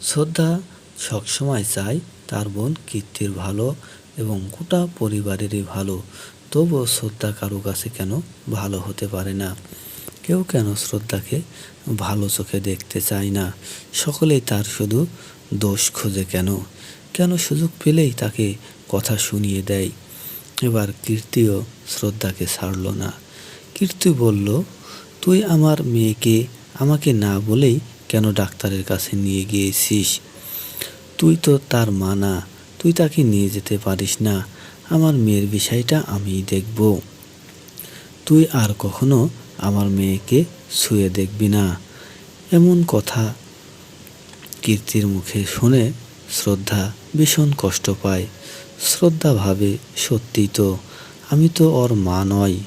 শ্রদ্ধা সবসময় চায় তার বোন কীর্তির ভালো এবং গোটা পরিবারেরই ভালো। তবুও শ্রদ্ধা কারো কাছে কেন ভালো হতে পারে না? কেউ কেন শ্রদ্ধাকে ভালো চোখে দেখতে চায় না? সকলেই তার শুধু দোষ খোঁজে কেন? কেন সুযোগ পেলেই তাকে কথা শুনিয়ে দেয়? এবার কীর্তিও শ্রদ্ধাকে ছাড়ল না। কীর্তি বলল, তুই আমার মেয়েকে আমাকে না বলেই কেন ডাক্তারের কাছে নিয়ে গিয়েছিস? তুই তো তার মা না, তুই তাকে নিয়ে যেতে পারিস না। আমার মেয়ের বিষয়টা আমিই দেখব। তুই আর কখনো আমার মেয়েকে ছুঁয়ে দেখবি না। এমন কথা কীর্তির মুখে শুনে শ্রদ্ধা ভীষণ কষ্ট পায়। শ্রদ্ধা ভাবে, সত্যিই তো, আমি তো ওর মা নই।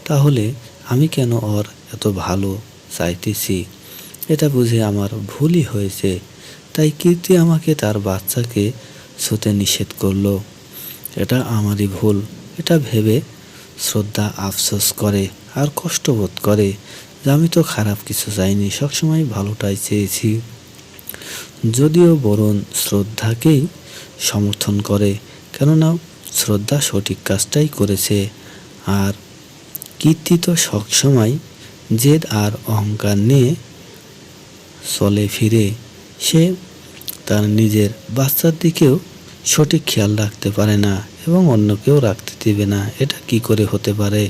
তাহলে আমি কেন ওর এত ভালো চাইতেছি? এটা বুঝে আমার ভুলই হয়েছে। তাই কীর্তি আমাকে তার বাচ্চাকে ছুঁতে নিষেধ করলো। এটা আমারই ভুল। এটা ভেবে শ্রদ্ধা আফসোস করে আর কষ্ট বোধ করে যে আমি তো খারাপ কিছু চাইনি, সবসময় ভালোটাই চেয়েছি। যদিও বরুণ শ্রদ্ধাকেই সমর্থন করে, কেননা শ্রদ্ধা সঠিক কাজটাই করেছে। আর কীর্তি তো সবসময় জেদ আর অহংকার নিয়ে চলে ফিরে। সে তার নিজের বাচ্চার দিকেও সঠিক খেয়াল রাখতে পারে না এবং অন্যকেও রাখতে দেবে না। এটা কি করে হতে পারে?